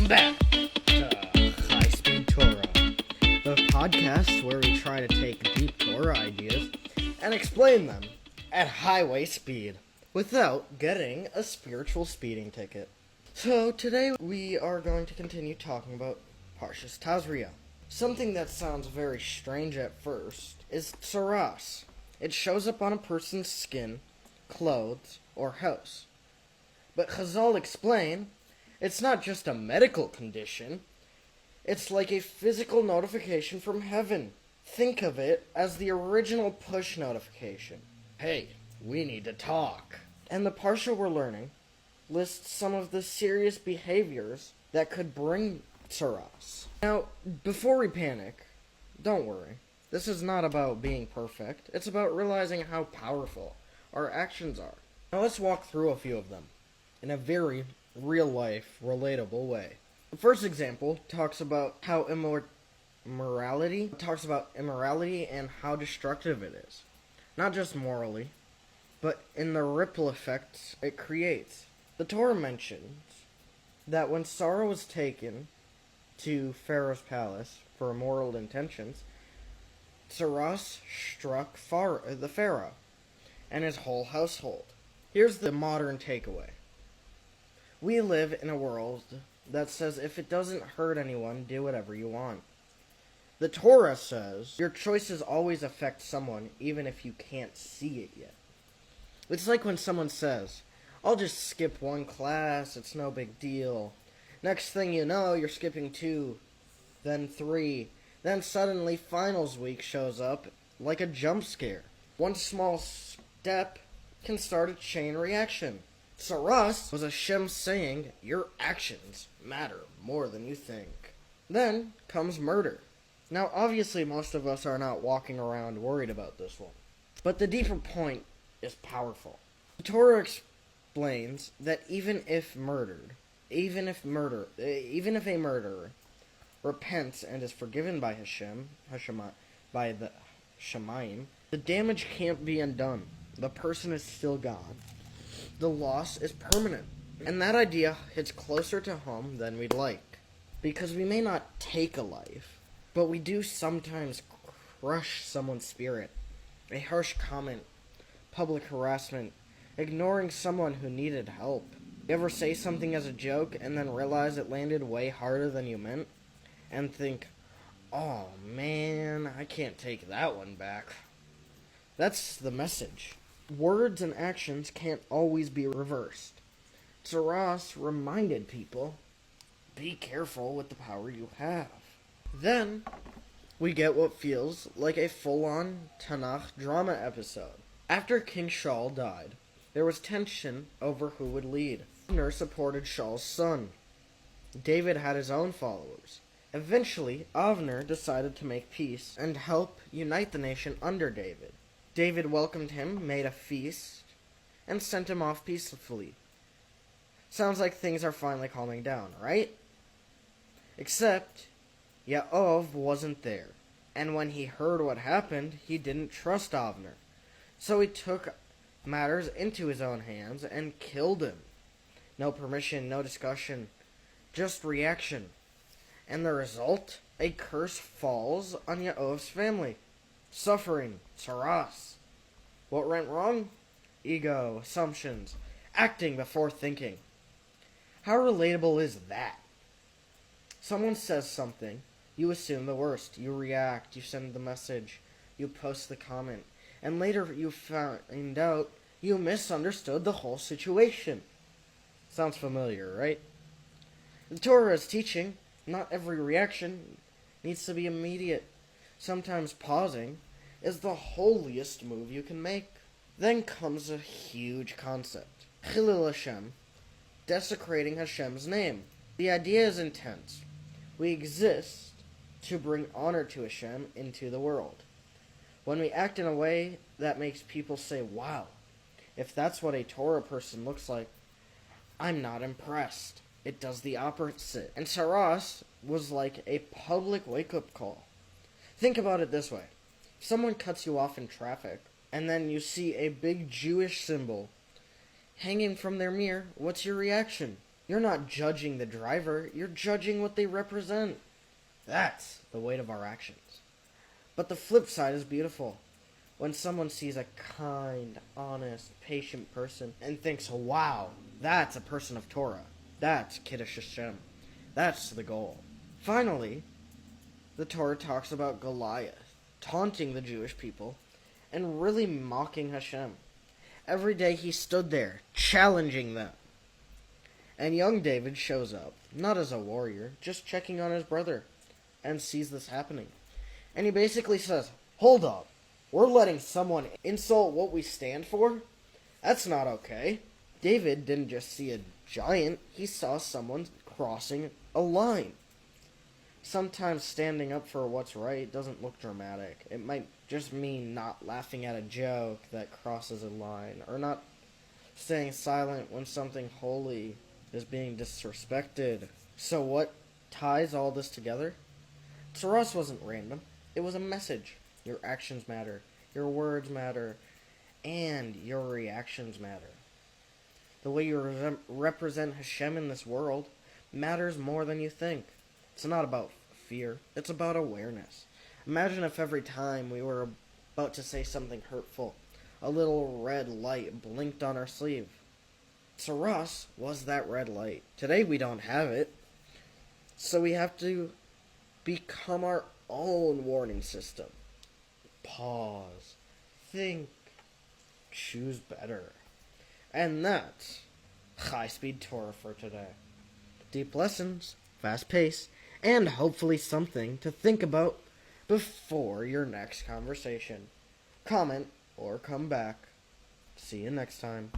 Welcome back to CHAISPEED TORAH, the podcast where we try to take deep Torah ideas and explain them at highway speed without getting a spiritual speeding ticket. So today we are going to continue talking about Parsha Tazria. Something that sounds very strange at first is tsaras. It shows up on a person's skin, clothes, or house. But Chazal explain, it's not just a medical condition. It's like a physical notification from heaven. Think of it as the original push notification. Hey, we need to talk. And the Parsha we're learning lists some of the serious behaviors that could bring tsaras. Now, before we panic, don't worry. This is not about being perfect. It's about realizing how powerful our actions are. Now let's walk through a few of them in a very real-life, relatable way. The first example talks about how immorality and how destructive it is. Not just morally, but in the ripple effects it creates. The Torah mentions that when Sarah was taken to Pharaoh's palace for immoral intentions, tsaras struck the Pharaoh and his whole household. Here's the modern takeaway. We live in a world that says if it doesn't hurt anyone, do whatever you want. The Torah says your choices always affect someone, even if you can't see it yet. It's like when someone says, I'll just skip one class, it's no big deal. Next thing you know, you're skipping 2, then 3, then suddenly finals week shows up like a jump scare. One small step can start a chain reaction. Tsaras was Hashem saying, your actions matter more than you think. Then comes murder. Now, obviously, most of us are not walking around worried about this one. But the deeper point is powerful. The Torah explains that even if a murderer repents and is forgiven by by the Shamayim, the damage can't be undone. The person is still gone. The loss is permanent. And that idea hits closer to home than we'd like. Because we may not take a life, but we do sometimes crush someone's spirit. A harsh comment, public harassment, ignoring someone who needed help. You ever say something as a joke and then realize it landed way harder than you meant? And think, oh man, I can't take that one back. That's the message. Words and actions can't always be reversed. Tsaras reminded people, be careful with the power you have. Then, we get what feels like a full-on Tanakh drama episode. After King Shaul died, there was tension over who would lead. Avner supported Shaul's son. David had his own followers. Eventually, Avner decided to make peace and help unite the nation under David. David welcomed him, made a feast, and sent him off peacefully. Sounds like things are finally calming down, right? Except, Yaov wasn't there, and when he heard what happened, he didn't trust Avner. So he took matters into his own hands and killed him. No permission, no discussion, just reaction. And the result? A curse falls on Yaov's family. Suffering, tsaras. What went wrong? Ego, assumptions, acting before thinking. How relatable is that? Someone says something, you assume the worst, you react, you send the message, you post the comment, and later you find out you misunderstood the whole situation. Sounds familiar, right? The Torah is teaching, not every reaction needs to be immediate. Sometimes pausing is the holiest move you can make. Then comes a huge concept. Chilul Hashem, desecrating Hashem's name. The idea is intense. We exist to bring honor to Hashem into the world. When we act in a way that makes people say, wow, if that's what a Torah person looks like, I'm not impressed. It does the opposite. And tsaras was like a public wake-up call. Think about it this way. If someone cuts you off in traffic, and then you see a big Jewish symbol hanging from their mirror, what's your reaction? You're not judging the driver, you're judging what they represent. That's the weight of our actions. But the flip side is beautiful. When someone sees a kind, honest, patient person and thinks, wow, that's a person of Torah. That's Kiddush Hashem. That's the goal. Finally, the Torah talks about Goliath taunting the Jewish people and really mocking Hashem. Every day he stood there, challenging them. And young David shows up, not as a warrior, just checking on his brother, and sees this happening. And he basically says, hold up, we're letting someone insult what we stand for? That's not okay. David didn't just see a giant, he saw someone crossing a line. Sometimes standing up for what's right doesn't look dramatic. It might just mean not laughing at a joke that crosses a line, or not staying silent when something holy is being disrespected. So what ties all this together? Torah wasn't random. It was a message. Your actions matter, your words matter, and your reactions matter. The way you represent Hashem in this world matters more than you think. It's not about fear, it's about awareness. Imagine if every time we were about to say something hurtful, a little red light blinked on our sleeve. Torah was that red light. Today we don't have it, so we have to become our own warning system. Pause, think, choose better. And that's High-Speed Torah for today. Deep lessons, fast pace, and hopefully something to think about before your next conversation. Comment or come back. See you next time.